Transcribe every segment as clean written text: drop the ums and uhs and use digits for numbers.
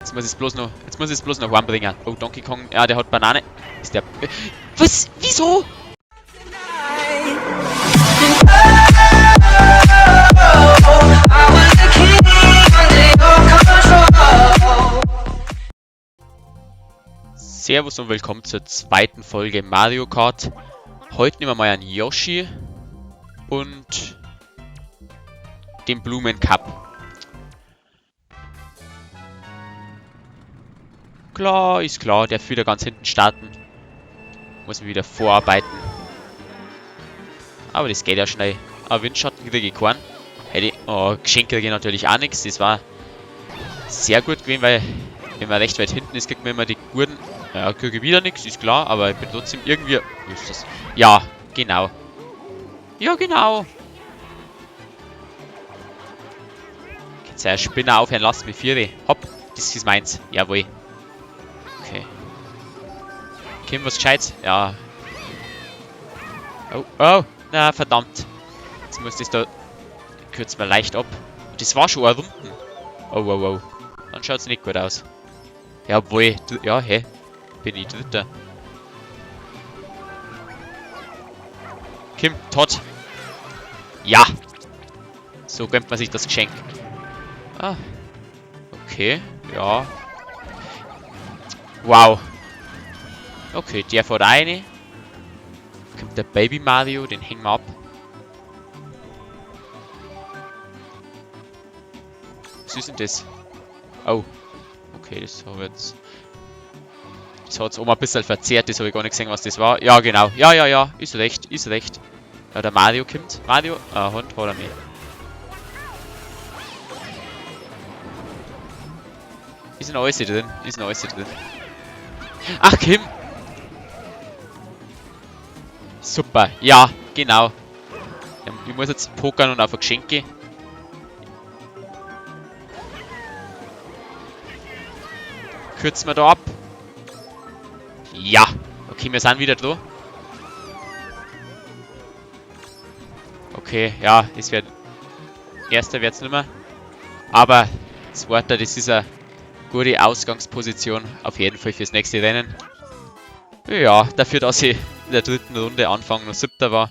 Jetzt muss ich es bloß noch heimbringen. Oh, Donkey Kong, ja, der hat Banane. Ist der... Was? Wieso? Servus und willkommen zur zweiten Folge Mario Kart. Heute nehmen wir mal einen Yoshi und den Blumen Cup. Klar, ist klar, der will da ganz hinten starten. Muss mich wieder vorarbeiten. Aber das geht ja schnell. Aber Windschatten kriege ich keinen. Hätte ich, oh, Geschenke kriege ich natürlich auch nichts. Das war sehr gut gewesen, weil wenn man recht weit hinten ist, kriegt man immer die guten. Ja, kriege ich wieder nichts, ist klar, aber ich bin trotzdem irgendwie... Wo ist das? Ja, genau. Ja, genau. Jetzt der Spinner aufhören, lasst mich vier. Hopp, das ist meins. Jawohl. Okay. Kim, was Gescheites? Ja. Oh, oh, na verdammt. Jetzt muss das da... Kürzt mal leicht ab. Das war schon ein Runden. Oh, oh, oh. Dann schaut es nicht gut aus. Jawohl. Ja, hä? Bin ich Dritter. Kim, Todd. Ja. So gönnt man sich das Geschenk. Ah. Okay, ja. Wow. Okay, der fährt eine. Kommt der Baby Mario, den hängen wir ab. Was ist denn das? Oh. Okay, das habe ich jetzt... Das hat es auch mal ein bisschen verzerrt, das habe ich gar nicht gesehen, was das war. Ja, genau. Ja, ja, ja. Ist recht, ist recht. Ja, der Mario kommt. Mario? Ah, Hund hat er nicht. Ist ein Äußer drin. Ist ein Äußer drin. Ach, Kim! Super. Ja, genau. Ich muss jetzt pokern und auf ein Geschenke. Kürzen wir da ab. Ja. Okay, wir sind wieder da. Okay, ja, es wird... Erster wird es nicht mehr. Aber zweiter, das ist eine gute Ausgangsposition. Auf jeden Fall fürs nächste Rennen. Ja, dafür, dass ich in der dritten Runde Anfang noch siebter war.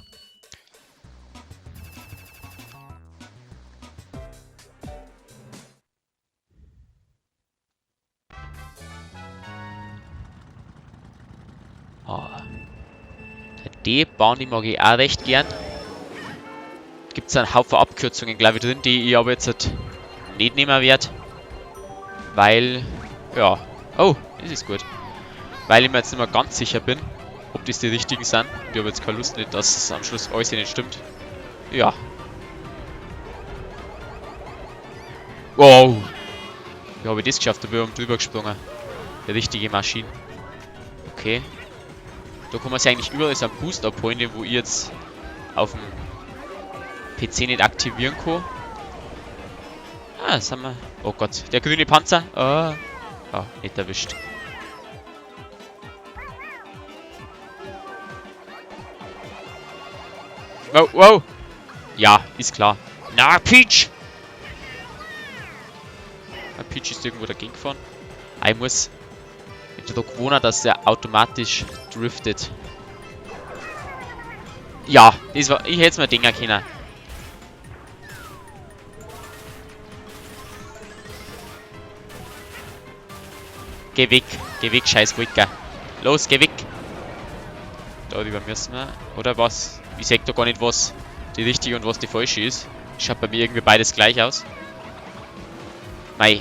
Die Bahn, die mag ich auch recht gern. Gibt es einen Haufen Abkürzungen, glaube ich, drin, die ich aber jetzt nicht nehmen werde. Weil, ja. Oh, das ist gut. Weil ich mir jetzt nicht mehr ganz sicher bin, ob das die richtigen sind. Ich habe jetzt keine Lust nicht, dass es am Schluss alles nicht stimmt. Ja. Wow. Wie habe ich das geschafft? Da bin ich drüber gesprungen. Die richtige Maschine. Okay. Da kann man sich eigentlich überall so einen Boost abholen, den wo ich jetzt auf dem PC nicht aktivieren kann. Ah, das haben wir. Oh Gott, der grüne Panzer. Oh, nicht erwischt. Wow, wow. Ja, ist klar. Na, Peach! Peach ist irgendwo dagegen gefahren. Ich muss... Ich bin da gewohnt, dass er automatisch driftet. Ja, das war... Ich hätte es mir denken können. Geh weg, scheiß Wolke. Los, geh weg. Darüber müssen wir. Oder was? Ich sag da gar nicht, was die richtige und was die falsche ist. Schaut bei mir irgendwie beides gleich aus. Mei.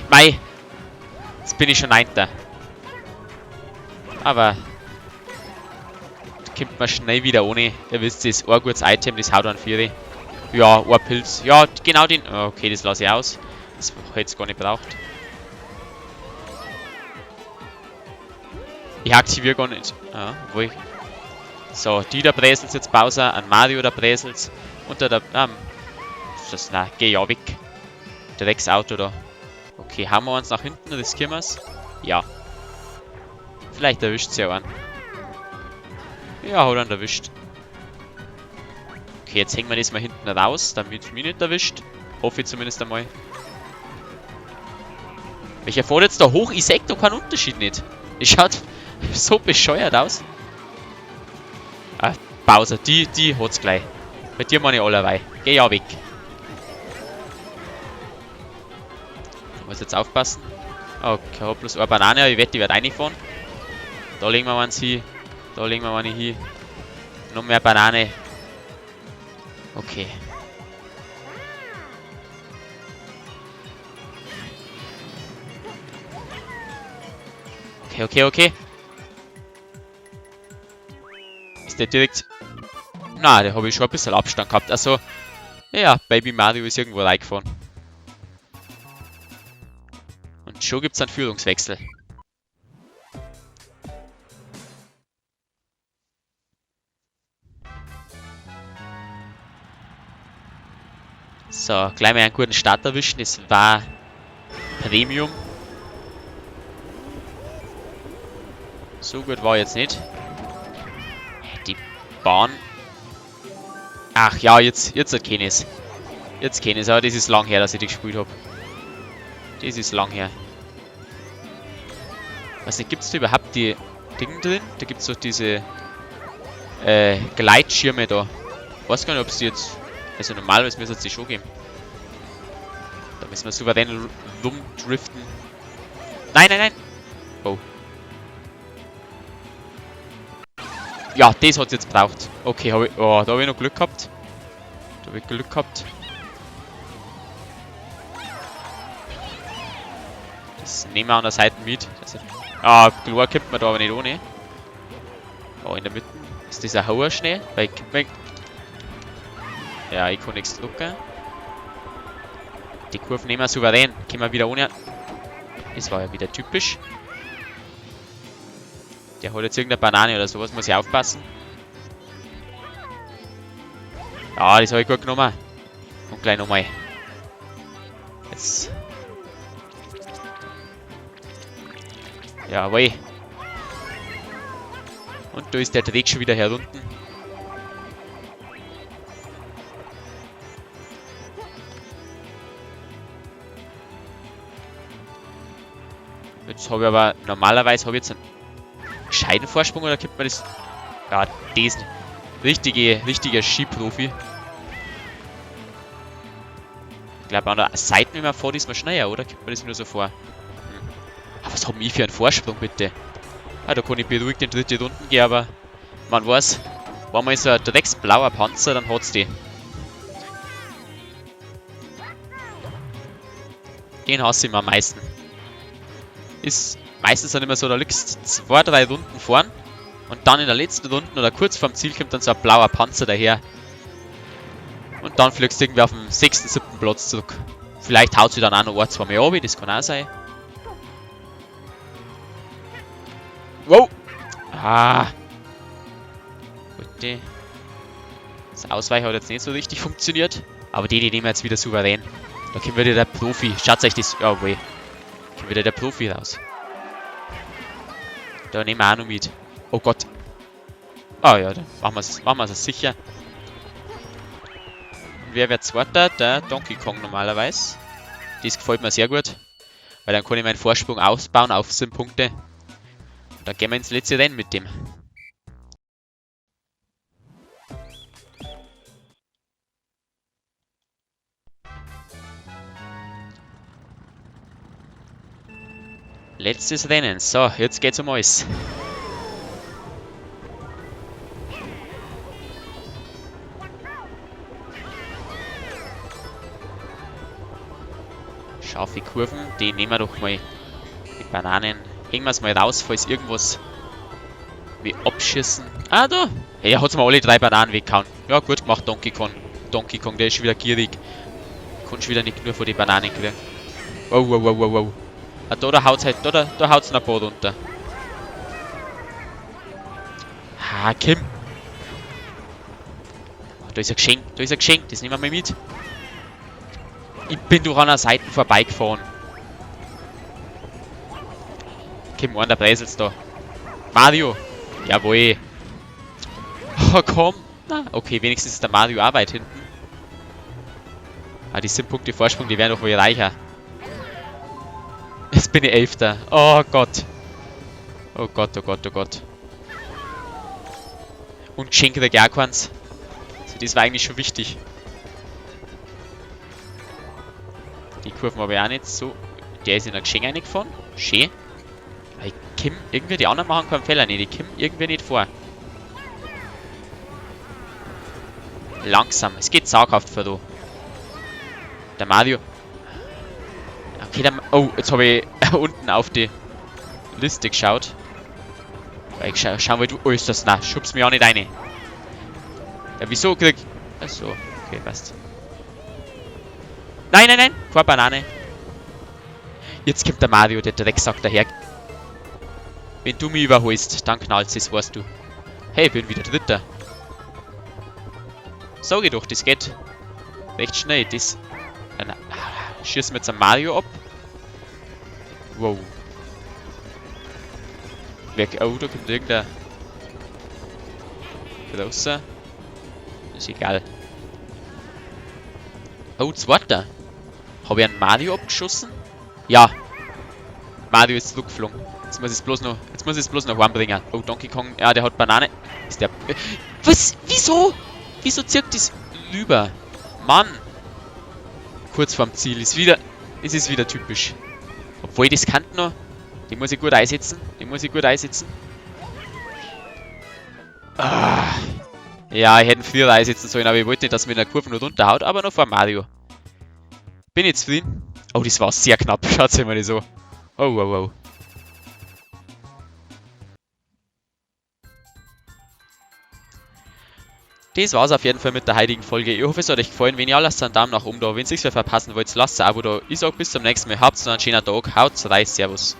Jetzt bin ich schon 9. Aber kommt man schnell wieder ohne. Ihr wisst, das ist ein gutes Item, das haut an 4. Ja, ein Pilz. Ja, genau den. Okay, das lasse ich aus. Das hätte es gar nicht braucht. Ich aktiviere gar nicht. Ja, obwohl. So, die da Bräsels jetzt Bowser, an Mario da Bräsels. Und da das, na, geh ja weg. Drecksauto da. Okay, haben wir uns nach hinten, riskieren wir es? Ja. Vielleicht erwischt es ja einen. Ja, hat einen erwischt. Okay, jetzt hängen wir das mal hinten raus, damit es mich nicht erwischt. Hoffe ich zumindest einmal. Welcher fährt jetzt da hoch? Ich sehe da keinen Unterschied nicht. Das schaut so bescheuert aus. Ah, Bowser, die hat's gleich. Bei dir meine ich allerweil. Geh ja weg. Ich muss jetzt aufpassen. Okay, ich hab bloß eine Banane, ich wette, die wird reinfahren. Da legen wir eins hin. Da legen wir eine hin. Noch mehr Banane. Okay. Okay. Ist der direkt... Na, da habe ich schon ein bisschen Abstand gehabt. Also, ja, Baby Mario ist irgendwo reingefahren. Und schon gibt es einen Führungswechsel. So, gleich mal einen guten Start erwischen. Das war Premium. So gut war jetzt nicht. Die Bahn. Ach ja, jetzt kenne ich es. Jetzt kenne ich es, aber das ist lang her, dass ich die gespielt habe. Das ist lang her. Was gibt es da überhaupt die Dinge drin? Da gibt es doch diese Gleitschirme da. Ich weiß gar nicht, ob es die jetzt... Also normalerweise müsste es die schon geben. Da müssen wir souverän rumdriften. Nein! Oh. Ja, das hat es jetzt gebraucht. Okay, da habe ich noch Glück gehabt. Das nehmen wir an der Seite mit. Klar kommt man da aber nicht ohne. Oh, in der Mitte ist dieser Hauerschnee. Ja, ich kann nichts drucken. Die Kurve nehmen wir souverän. Können wir wieder ohne. Das war ja wieder typisch. Der hat jetzt irgendeine Banane oder sowas, muss ich aufpassen. Ja, das habe ich gut genommen. Und gleich nochmal. Jetzt. Jawohl. Und da ist der Dreck schon wieder herunten. Jetzt habe ich aber, normalerweise habe ich jetzt einen gescheiten Vorsprung, oder gibt man das? Ja, diesen. Richtiger Skiprofi. Ich glaube, an der Seite, wenn man fährt, ist man schneller, oder? Gibt man das nur so vor? Aber was haben wir für einen Vorsprung, bitte? Ah, da kann ich beruhigt in dritte Runden gehen, aber man weiß, wenn man so ein drecksblauer Panzer, dann hat's die. Den hasse ich mir am meisten. Ist meistens dann immer so, da liegst 2-3 Runden vorn und dann in der letzten Runde oder kurz vorm Ziel kommt dann so ein blauer Panzer daher. Und dann fliegst du irgendwie auf dem 6., 7. Platz zurück. Vielleicht haut sie dann auch noch ein, 2 Mal runter, das kann auch sein. Wow! Ah! Gut, das Ausweichen hat jetzt nicht so richtig funktioniert. Aber die nehmen wir jetzt wieder souverän. Da kommt wieder der Profi. Schaut euch das... Ja, weh. Da kommt wieder der Profi raus. Da nehmen wir auch noch mit. Oh Gott. Ah ja, dann machen wir es sicher. Und wer wird Zweiter? Der Donkey Kong normalerweise. Das gefällt mir sehr gut. Weil dann kann ich meinen Vorsprung ausbauen auf 7 Punkte. Und dann gehen wir ins letzte Rennen mit dem. Letztes Rennen. So, jetzt geht's um alles. Scharfe Kurven, die nehmen wir doch mal. Die Bananen. Hängen wir es mal raus, falls irgendwas wie abschießen. Ah, da! Hey, er hat mal alle 3 Bananen weggehauen. Ja, gut gemacht, Donkey Kong. Donkey Kong, der ist schon wieder gierig. Kannst wieder nicht nur vor die Bananen kriegen. Wow. Ah, da haut's halt, da haut's noch ein paar runter. Ah, Kim. Oh, da ist ein Geschenk, das nehmen wir mal mit. Ich bin durch an der Seite vorbeigefahren. Kim, der Bräsels da. Mario. Jawohl. Oh, komm. Na, okay, wenigstens ist der Mario auch weit hinten. Ah, die 7 Punkte Vorsprung, die werden doch wohl reicher. jetzt bin ich Elfter. Oh Gott. Oh Gott, oh Gott, oh Gott. Und Geschenk krieg ich auch keins. Also das war eigentlich schon wichtig. Die Kurven habe ich auch nicht so. Der ist in ein Geschenk reingefahren. Schön. Ich komm irgendwie, die anderen machen keinen Fehler nicht. Ich komm irgendwie nicht vor. Langsam. Es geht zaghaft vor da. Der Mario. Okay, oh, jetzt habe ich unten auf die Liste geschaut. Weil ich schau mal, du. Oh, ist das. Na, schubst mich auch nicht rein. Ja, wieso krieg. Achso, okay, passt. Nein, nein, nein! Keine Banane. Jetzt kommt der Mario, der Drecksack daher. Wenn du mich überholst, dann knallst es, weißt du. Hey, ich bin wieder Dritter. Sag ich doch, das geht recht schnell. Das. Dann schießen wir jetzt einen Mario ab. Wow. Oh, da kommt irgendein großer. Ist egal. Oh, zweiter. Habe ich einen Mario abgeschossen? Ja. Mario ist zurückgeflogen. Jetzt muss ich es bloß noch heimbringen. Oh, Donkey Kong. Ja, der hat Banane. Ist der. Was? Wieso? Wieso zirkt das rüber? Mann. Kurz vorm Ziel. Es ist wieder typisch. Obwohl, das kann noch. Die muss ich gut einsetzen. Ah. Ja, ich hätte ihn früher einsetzen sollen, aber ich wollte nicht, dass mir in der Kurve nur runterhaut, aber noch vor Mario. Bin ich zufrieden? Oh, das war sehr knapp. Schaut euch mal das an. Oh, wow, wow. Das war's auf jeden Fall mit der heutigen Folge. Ich hoffe, es hat euch gefallen. Wenn ihr lasst einen Daumen nach oben da. Wenn ihr nichts mehr verpassen wollt, lasst ein Abo da. Ich sag bis zum nächsten Mal. Habt noch einen schönen Tag. Haut's rein. Servus.